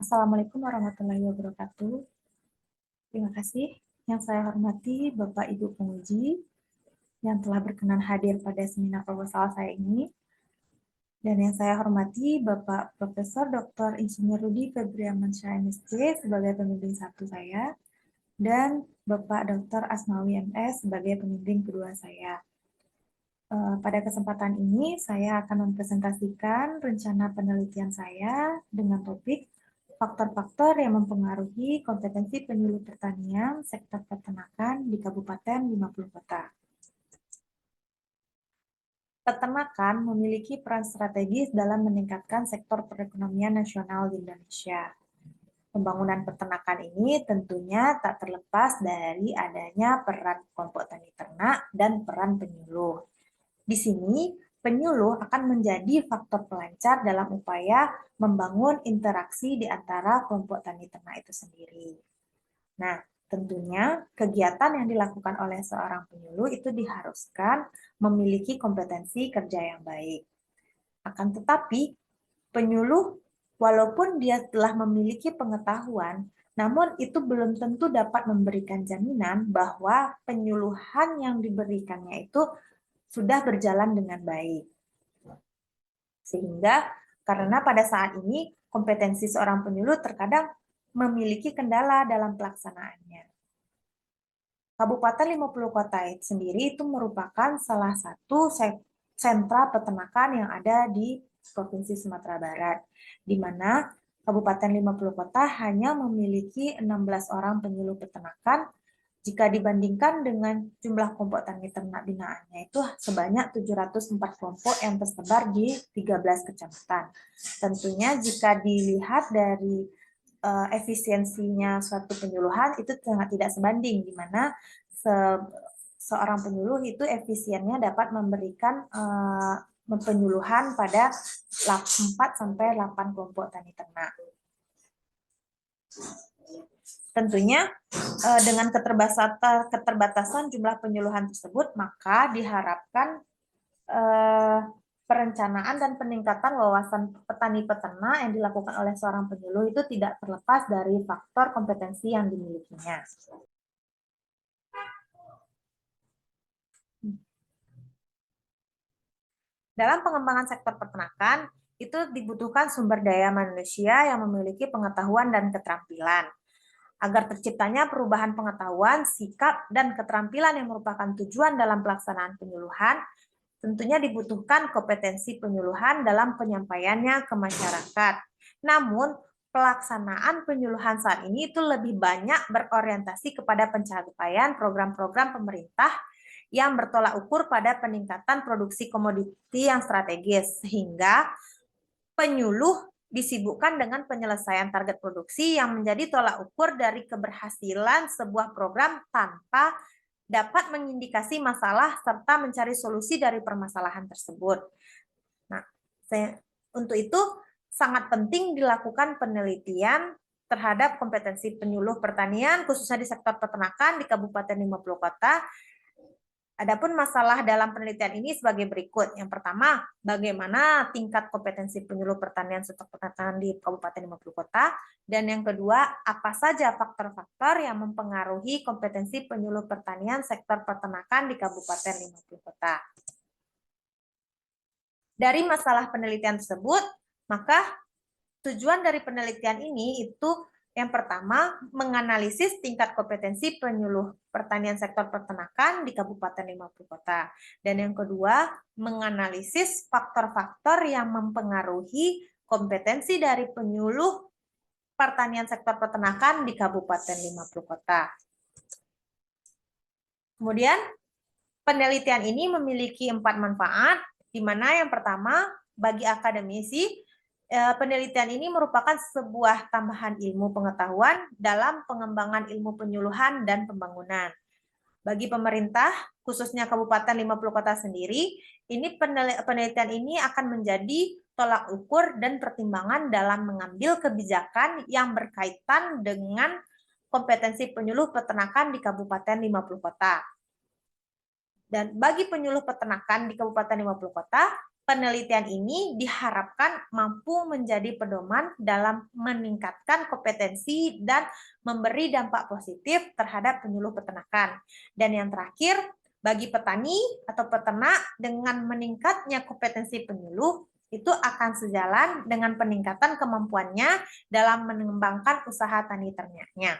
Assalamualaikum warahmatullahi wabarakatuh. Terima kasih. Yang saya hormati Bapak Ibu penguji yang telah berkenan hadir pada seminar proposal saya ini. Dan yang saya hormati Bapak Profesor Dr. Insinyur Rudi Febriamansyah MSc sebagai pembimbing satu saya, dan Bapak Dr. Asmawi MS sebagai pembimbing kedua saya. Pada kesempatan ini saya akan mempresentasikan rencana penelitian saya dengan topik faktor-faktor yang mempengaruhi kompetensi penyuluh pertanian sektor peternakan di Kabupaten 50 Kota. Peternakan memiliki peran strategis dalam meningkatkan sektor perekonomian nasional di Indonesia. Pembangunan peternakan ini tentunya tak terlepas dari adanya peran kelompok tani ternak dan peran penyuluh. Di sini, penyuluh akan menjadi faktor pelancar dalam upaya membangun interaksi di antara kelompok tani ternak itu sendiri. Nah, tentunya kegiatan yang dilakukan oleh seorang penyuluh itu diharuskan memiliki kompetensi kerja yang baik. Akan tetapi, penyuluh walaupun dia telah memiliki pengetahuan, namun itu belum tentu dapat memberikan jaminan bahwa penyuluhan yang diberikannya itu sudah berjalan dengan baik. Sehingga karena pada saat ini kompetensi seorang penyuluh terkadang memiliki kendala dalam pelaksanaannya. Kabupaten 50 Kota sendiri itu merupakan salah satu sentra peternakan yang ada di Provinsi Sumatera Barat, di mana Kabupaten 50 Kota hanya memiliki 16 orang penyuluh peternakan. Jika dibandingkan dengan jumlah kelompok tani ternak binaannya itu sebanyak 704 kelompok yang tersebar di 13 kecamatan. Tentunya jika dilihat dari efisiensinya suatu penyuluhan itu sangat tidak sebanding, di mana seorang penyuluh itu efisiennya dapat memberikan penyuluhan pada 4-8 kelompok tani ternak. Tentunya dengan keterbatasan jumlah penyuluhan tersebut, maka diharapkan perencanaan dan peningkatan wawasan petani peternak yang dilakukan oleh seorang penyuluh itu tidak terlepas dari faktor kompetensi yang dimilikinya. Dalam pengembangan sektor peternakan, itu dibutuhkan sumber daya manusia yang memiliki pengetahuan dan keterampilan. Agar terciptanya perubahan pengetahuan, sikap, dan keterampilan yang merupakan tujuan dalam pelaksanaan penyuluhan, tentunya dibutuhkan kompetensi penyuluhan dalam penyampaiannya ke masyarakat. Namun, pelaksanaan penyuluhan saat ini itu lebih banyak berorientasi kepada pencapaian program-program pemerintah yang bertolak ukur pada peningkatan produksi komoditi yang strategis, sehingga penyuluh disibukkan dengan penyelesaian target produksi yang menjadi tolak ukur dari keberhasilan sebuah program tanpa dapat mengindikasi masalah serta mencari solusi dari permasalahan tersebut. Nah, untuk itu sangat penting dilakukan penelitian terhadap kompetensi penyuluh pertanian khususnya di sektor peternakan di Kabupaten 50 Kota. Adapun masalah dalam penelitian ini sebagai berikut. Yang pertama, bagaimana tingkat kompetensi penyuluh pertanian sektor peternakan di Kabupaten 50 Kota. Dan yang kedua, apa saja faktor-faktor yang mempengaruhi kompetensi penyuluh pertanian sektor peternakan di Kabupaten 50 Kota. Dari masalah penelitian tersebut, maka tujuan dari penelitian ini itu yang pertama, menganalisis tingkat kompetensi penyuluh pertanian sektor peternakan di Kabupaten 50 Kota. Dan yang kedua, menganalisis faktor-faktor yang mempengaruhi kompetensi dari penyuluh pertanian sektor peternakan di Kabupaten 50 Kota. Kemudian, penelitian ini memiliki 4 manfaat, di mana yang pertama, bagi akademisi, penelitian ini merupakan sebuah tambahan ilmu pengetahuan dalam pengembangan ilmu penyuluhan dan pembangunan. Bagi pemerintah, khususnya Kabupaten 50 Kota sendiri, ini penelitian ini akan menjadi tolak ukur dan pertimbangan dalam mengambil kebijakan yang berkaitan dengan kompetensi penyuluh peternakan di Kabupaten 50 Kota. Dan bagi penyuluh peternakan di Kabupaten 50 Kota, penelitian ini diharapkan mampu menjadi pedoman dalam meningkatkan kompetensi dan memberi dampak positif terhadap penyuluh peternakan. Dan yang terakhir, bagi petani atau peternak dengan meningkatnya kompetensi penyuluh, itu akan sejalan dengan peningkatan kemampuannya dalam mengembangkan usaha tani ternaknya.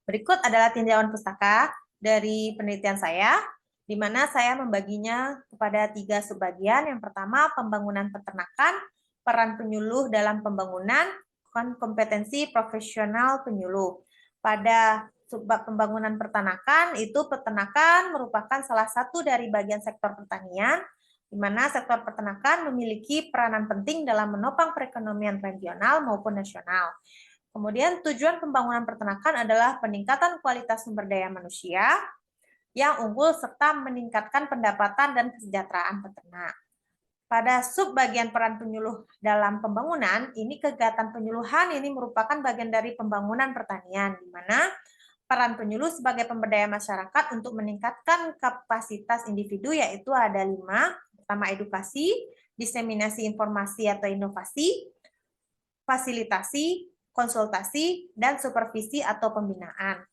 Berikut adalah tinjauan pustaka dari penelitian saya, di mana saya membaginya kepada 3 subbagian. Yang pertama, pembangunan peternakan, peran penyuluh dalam pembangunan, kompetensi profesional penyuluh. Pada subbab pembangunan peternakan, itu peternakan merupakan salah satu dari bagian sektor pertanian, di mana sektor peternakan memiliki peranan penting dalam menopang perekonomian regional maupun nasional. Kemudian tujuan pembangunan peternakan adalah peningkatan kualitas sumber daya manusia yang unggul serta meningkatkan pendapatan dan kesejahteraan peternak. Pada subbagian peran penyuluh dalam pembangunan, ini kegiatan penyuluhan ini merupakan bagian dari pembangunan pertanian, di mana peran penyuluh sebagai pemberdaya masyarakat untuk meningkatkan kapasitas individu yaitu ada 5. Pertama, edukasi, diseminasi informasi atau inovasi, fasilitasi, konsultasi, dan supervisi atau pembinaan.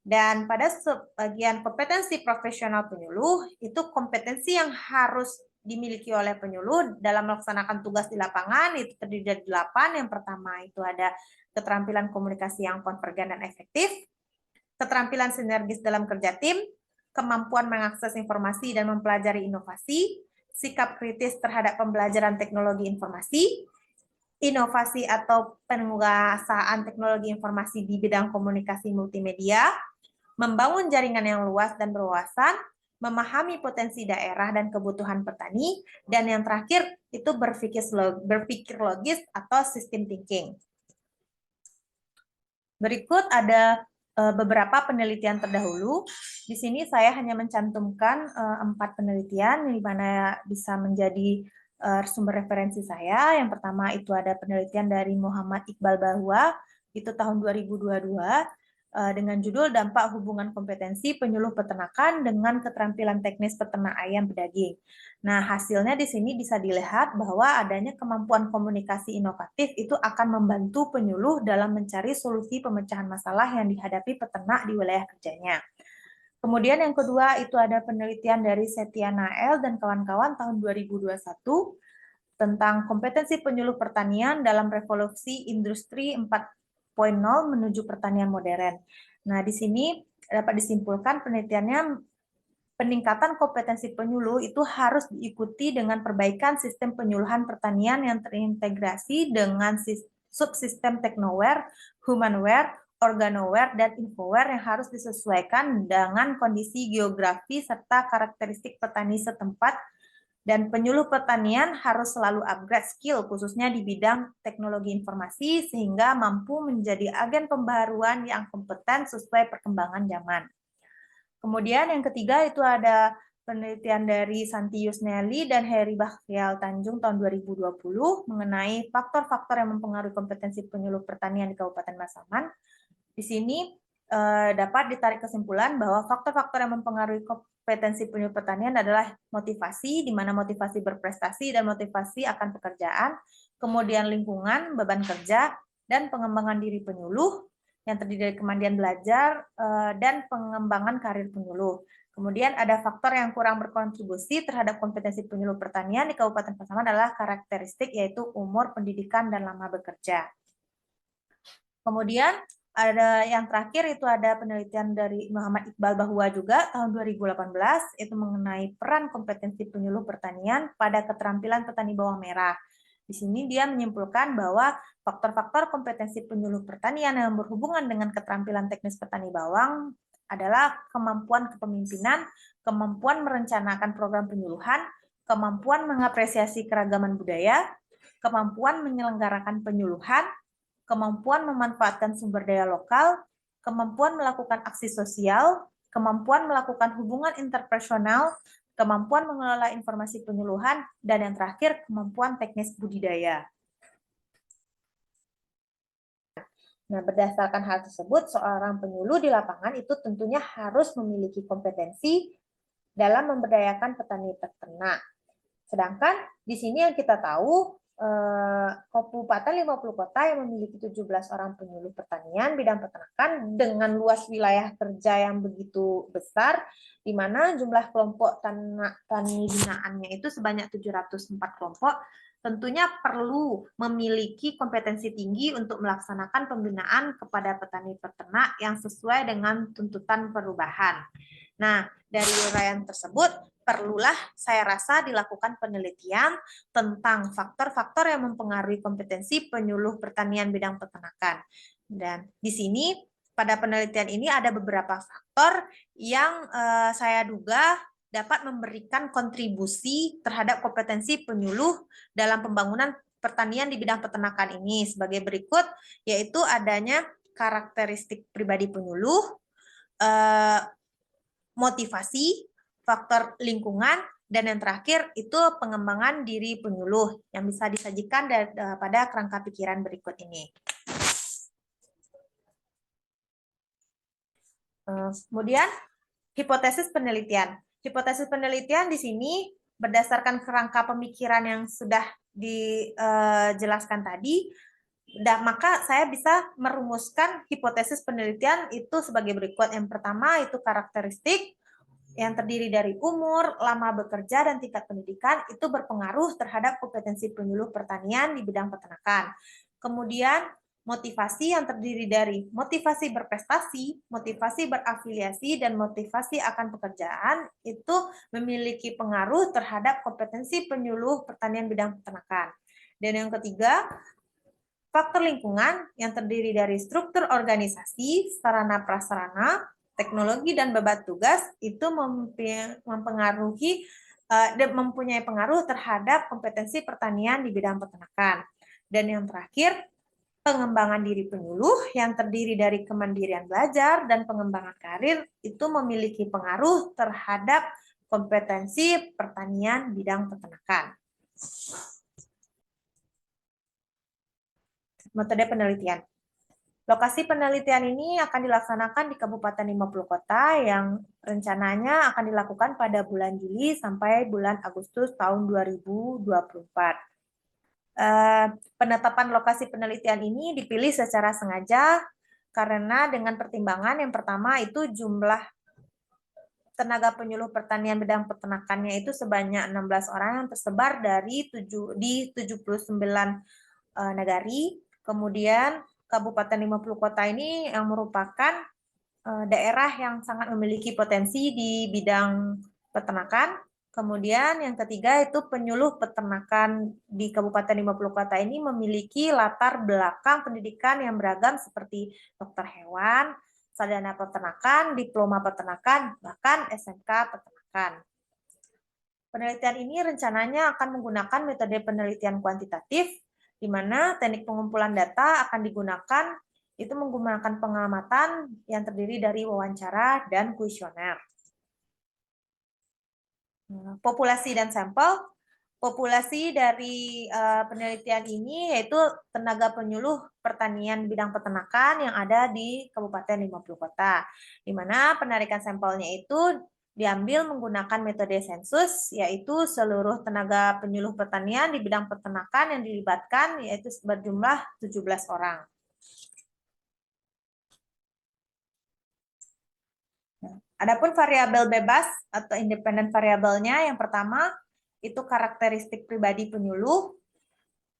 Dan pada bagian kompetensi profesional penyuluh, itu kompetensi yang harus dimiliki oleh penyuluh dalam melaksanakan tugas di lapangan, itu terdiri dari 8. Yang pertama itu ada keterampilan komunikasi yang konvergen dan efektif, keterampilan sinergis dalam kerja tim, kemampuan mengakses informasi dan mempelajari inovasi, sikap kritis terhadap pembelajaran teknologi informasi, inovasi atau penguasaan teknologi informasi di bidang komunikasi multimedia, membangun jaringan yang luas dan berwawasan, memahami potensi daerah dan kebutuhan petani, dan yang terakhir itu berpikir logis atau system thinking. Berikut ada beberapa penelitian terdahulu. Di sini saya hanya mencantumkan 4 penelitian, di mana bisa menjadi sumber referensi saya. Yang pertama itu ada penelitian dari Muhammad Iqbal Bahwa, itu tahun 2022, dengan judul Dampak Hubungan Kompetensi Penyuluh Peternakan dengan Keterampilan Teknis Peternak Ayam Pedaging. Nah, hasilnya di sini bisa dilihat bahwa adanya kemampuan komunikasi inovatif itu akan membantu penyuluh dalam mencari solusi pemecahan masalah yang dihadapi peternak di wilayah kerjanya. Kemudian yang kedua itu ada penelitian dari Setia Nael dan kawan-kawan tahun 2021 tentang kompetensi penyuluh pertanian dalam revolusi industri 4.0 menuju pertanian modern. Nah, di sini dapat disimpulkan penelitiannya peningkatan kompetensi penyuluh itu harus diikuti dengan perbaikan sistem penyuluhan pertanian yang terintegrasi dengan subsistem technoware, humanware, organoware, dan infoware yang harus disesuaikan dengan kondisi geografi serta karakteristik petani setempat. Dan penyuluh pertanian harus selalu upgrade skill, khususnya di bidang teknologi informasi, sehingga mampu menjadi agen pembaruan yang kompeten sesuai perkembangan zaman. Kemudian yang ketiga itu ada penelitian dari Santi Yusneli dan Heri Bakhtial Tanjung tahun 2020 mengenai faktor-faktor yang mempengaruhi kompetensi penyuluh pertanian di Kabupaten Masaman. Di sini dapat ditarik kesimpulan bahwa faktor-faktor yang mempengaruhi kompetensi penyuluh pertanian adalah motivasi, di mana motivasi berprestasi dan motivasi akan pekerjaan, kemudian lingkungan, beban kerja, dan pengembangan diri penyuluh yang terdiri dari kemandirian belajar dan pengembangan karir penyuluh. Kemudian ada faktor yang kurang berkontribusi terhadap kompetensi penyuluh pertanian di Kabupaten Pasaman adalah karakteristik yaitu umur, pendidikan, dan lama bekerja. Kemudian ada yang terakhir itu ada penelitian dari Muhammad Iqbal Bahwa juga tahun 2018 itu mengenai peran kompetensi penyuluh pertanian pada keterampilan petani bawang merah. Di sini dia menyimpulkan bahwa faktor-faktor kompetensi penyuluh pertanian yang berhubungan dengan keterampilan teknis petani bawang adalah kemampuan kepemimpinan, kemampuan merencanakan program penyuluhan, kemampuan mengapresiasi keragaman budaya, kemampuan menyelenggarakan penyuluhan, kemampuan memanfaatkan sumber daya lokal, kemampuan melakukan aksi sosial, kemampuan melakukan hubungan interpersonal, kemampuan mengelola informasi penyuluhan, dan yang terakhir, kemampuan teknis budidaya. Nah, berdasarkan hal tersebut, seorang penyuluh di lapangan itu tentunya harus memiliki kompetensi dalam memberdayakan petani peternak. Sedangkan di sini yang kita tahu, Kabupaten 50 kota yang memiliki 17 orang penyuluh pertanian bidang peternakan dengan luas wilayah kerja yang begitu besar, di mana jumlah kelompok tani binaannya itu sebanyak 704 kelompok, tentunya perlu memiliki kompetensi tinggi untuk melaksanakan pembinaan kepada petani peternak yang sesuai dengan tuntutan perubahan. Nah, dari uraian tersebut, perlulah saya rasa dilakukan penelitian tentang faktor-faktor yang mempengaruhi kompetensi penyuluh pertanian bidang peternakan. Dan di sini, pada penelitian ini ada beberapa faktor yang saya duga dapat memberikan kontribusi terhadap kompetensi penyuluh dalam pembangunan pertanian di bidang peternakan ini sebagai berikut, yaitu adanya karakteristik pribadi penyuluh, motivasi, faktor lingkungan, dan yang terakhir itu pengembangan diri penyuluh yang bisa disajikan pada kerangka pikiran berikut ini. Kemudian, hipotesis penelitian. Hipotesis penelitian di sini berdasarkan kerangka pemikiran yang sudah dijelaskan tadi, maka saya bisa merumuskan hipotesis penelitian itu sebagai berikut. Yang pertama itu karakteristik yang terdiri dari umur, lama bekerja, dan tingkat pendidikan itu berpengaruh terhadap kompetensi penyuluh pertanian di bidang peternakan. Kemudian motivasi yang terdiri dari motivasi berprestasi, motivasi berafiliasi, dan motivasi akan pekerjaan itu memiliki pengaruh terhadap kompetensi penyuluh pertanian bidang peternakan. Dan yang ketiga, faktor lingkungan yang terdiri dari struktur organisasi, sarana prasarana, teknologi, dan beban tugas itu mempengaruhi dan mempunyai pengaruh terhadap kompetensi pertanian di bidang peternakan. Dan yang terakhir, pengembangan diri penyuluh yang terdiri dari kemandirian belajar dan pengembangan karir itu memiliki pengaruh terhadap kompetensi pertanian bidang peternakan. Metode penelitian. Lokasi penelitian ini akan dilaksanakan di Kabupaten 50 Kota yang rencananya akan dilakukan pada bulan Juli sampai bulan Agustus tahun 2024. Penetapan lokasi penelitian ini dipilih secara sengaja karena dengan pertimbangan yang pertama itu jumlah tenaga penyuluh pertanian bidang peternakannya itu sebanyak 16 orang yang tersebar di 79 negari. Kemudian Kabupaten 50 Kota ini yang merupakan daerah yang sangat memiliki potensi di bidang peternakan. Kemudian yang ketiga itu penyuluh peternakan di Kabupaten 50 Kota ini memiliki latar belakang pendidikan yang beragam seperti dokter hewan, sarjana peternakan, diploma peternakan, bahkan SMK peternakan. Penelitian ini rencananya akan menggunakan metode penelitian kuantitatif, di mana teknik pengumpulan data akan digunakan itu menggunakan pengamatan yang terdiri dari wawancara dan kuesioner. Populasi dan sampel. Populasi dari penelitian ini yaitu tenaga penyuluh pertanian bidang peternakan yang ada di Kabupaten 50 Kota, di mana penarikan sampelnya itu diambil menggunakan metode sensus, yaitu seluruh tenaga penyuluh pertanian di bidang peternakan yang dilibatkan yaitu berjumlah 17 orang. Adapun variabel bebas atau independen variabelnya, yang pertama itu karakteristik pribadi penyuluh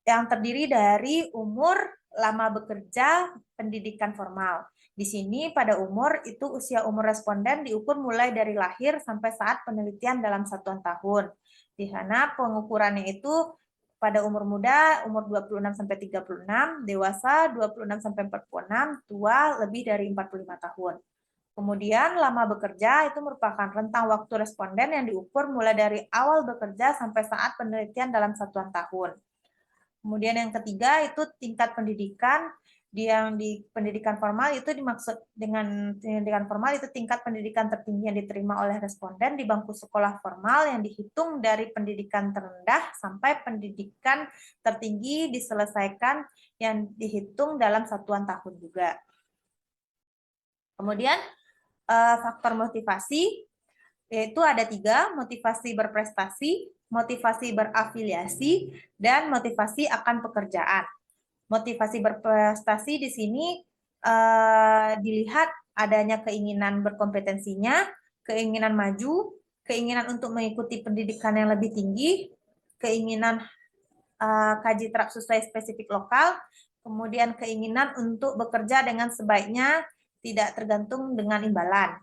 yang terdiri dari umur, lama bekerja, pendidikan formal. Di sini pada umur itu usia umur responden diukur mulai dari lahir sampai saat penelitian dalam satuan tahun. Di sana pengukurannya itu pada umur muda umur 26 sampai 36, dewasa 26 sampai 46, tua lebih dari 45 tahun. Kemudian lama bekerja itu merupakan rentang waktu responden yang diukur mulai dari awal bekerja sampai saat penelitian dalam satuan tahun. Kemudian yang ketiga itu tingkat pendidikan, yang di pendidikan formal itu dimaksud dengan pendidikan formal itu tingkat pendidikan tertinggi yang diterima oleh responden di bangku sekolah formal yang dihitung dari pendidikan terendah sampai pendidikan tertinggi diselesaikan yang dihitung dalam satuan tahun juga. Kemudian faktor motivasi. yaitu ada 3, motivasi berprestasi, motivasi berafiliasi, dan motivasi akan pekerjaan. Motivasi berprestasi di sini dilihat adanya keinginan berkompetensinya, keinginan maju, keinginan untuk mengikuti pendidikan yang lebih tinggi, keinginan kaji terap sesuai spesifik lokal, kemudian keinginan untuk bekerja dengan sebaiknya, tidak tergantung dengan imbalan.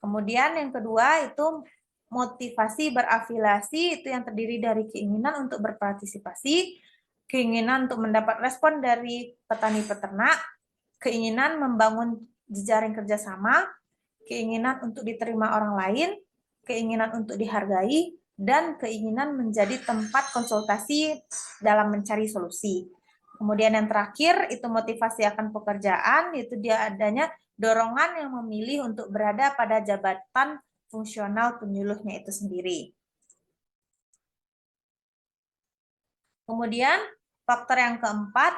Kemudian yang kedua itu motivasi berafiliasi, itu yang terdiri dari keinginan untuk berpartisipasi, keinginan untuk mendapat respon dari petani peternak, keinginan membangun jejaring kerjasama, keinginan untuk diterima orang lain, keinginan untuk dihargai, dan keinginan menjadi tempat konsultasi dalam mencari solusi. Kemudian yang terakhir itu motivasi akan pekerjaan, itu dia adanya dorongan yang memilih untuk berada pada jabatan fungsional penyuluhnya itu sendiri. Kemudian faktor yang keempat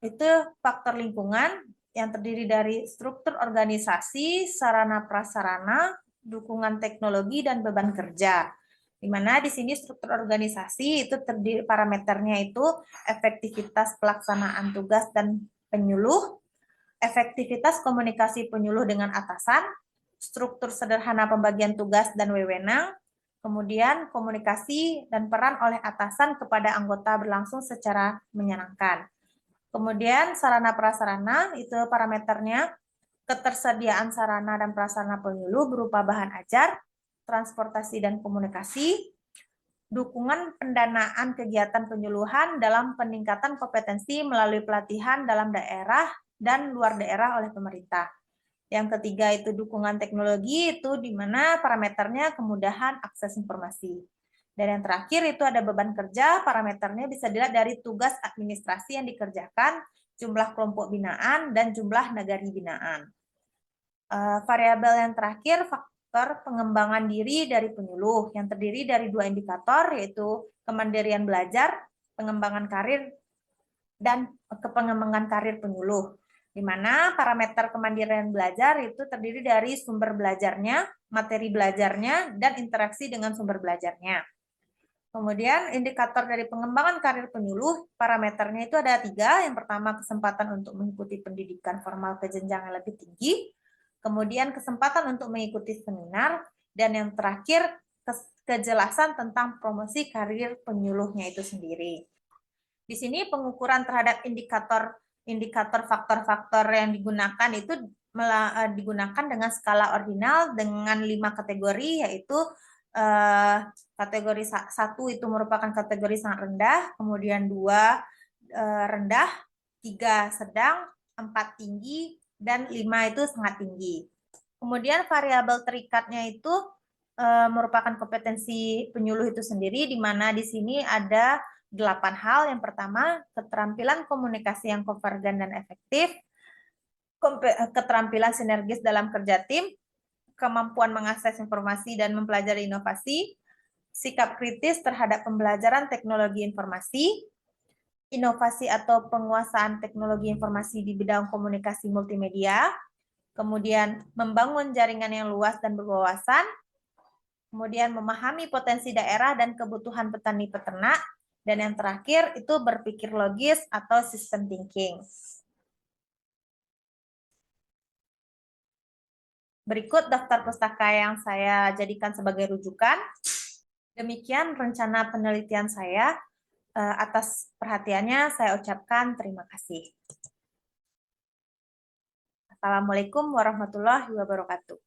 itu faktor lingkungan yang terdiri dari struktur organisasi, sarana prasarana, dukungan teknologi, dan beban kerja. Di mana di sini struktur organisasi itu terdiri parameternya itu efektivitas pelaksanaan tugas dan penyuluh, efektivitas komunikasi penyuluh dengan atasan, struktur sederhana pembagian tugas dan wewenang, kemudian komunikasi dan peran oleh atasan kepada anggota berlangsung secara menyenangkan. Kemudian sarana prasarana itu parameternya ketersediaan sarana dan prasarana penyuluh berupa bahan ajar, transportasi dan komunikasi, dukungan pendanaan kegiatan penyuluhan dalam peningkatan kompetensi melalui pelatihan dalam daerah dan luar daerah oleh pemerintah. Yang ketiga itu dukungan teknologi, itu di mana parameternya kemudahan akses informasi. Dan yang terakhir itu ada beban kerja, parameternya bisa dilihat dari tugas administrasi yang dikerjakan, jumlah kelompok binaan, dan jumlah nagari binaan. Variabel yang terakhir, faktor pengembangan diri dari penyuluh, yang terdiri dari 2 indikator, yaitu kemandirian belajar, pengembangan karir, dan pengembangan karir penyuluh. Di mana parameter kemandirian belajar itu terdiri dari sumber belajarnya, materi belajarnya, dan interaksi dengan sumber belajarnya. Kemudian indikator dari pengembangan karir penyuluh, parameternya itu ada 3. Yang pertama kesempatan untuk mengikuti pendidikan formal ke jenjang yang lebih tinggi, kemudian kesempatan untuk mengikuti seminar, dan yang terakhir kejelasan tentang promosi karir penyuluhnya itu sendiri. Di sini pengukuran terhadap indikator faktor-faktor yang digunakan itu digunakan dengan skala ordinal dengan 5 kategori, yaitu kategori 1 itu merupakan kategori sangat rendah, kemudian 2 rendah, 3 sedang, 4 tinggi, dan 5 itu sangat tinggi. Kemudian variabel terikatnya itu merupakan kompetensi penyuluh itu sendiri, di mana di sini ada 8 hal. Yang pertama, keterampilan komunikasi yang konvergen dan efektif, keterampilan sinergis dalam kerja tim, kemampuan mengakses informasi dan mempelajari inovasi, sikap kritis terhadap pembelajaran teknologi informasi, inovasi atau penguasaan teknologi informasi di bidang komunikasi multimedia, kemudian membangun jaringan yang luas dan berwawasan, kemudian memahami potensi daerah dan kebutuhan petani peternak, dan yang terakhir itu berpikir logis atau system thinking. Berikut daftar pustaka yang saya jadikan sebagai rujukan. Demikian rencana penelitian saya. Atas perhatiannya saya ucapkan terima kasih. Assalamualaikum warahmatullahi wabarakatuh.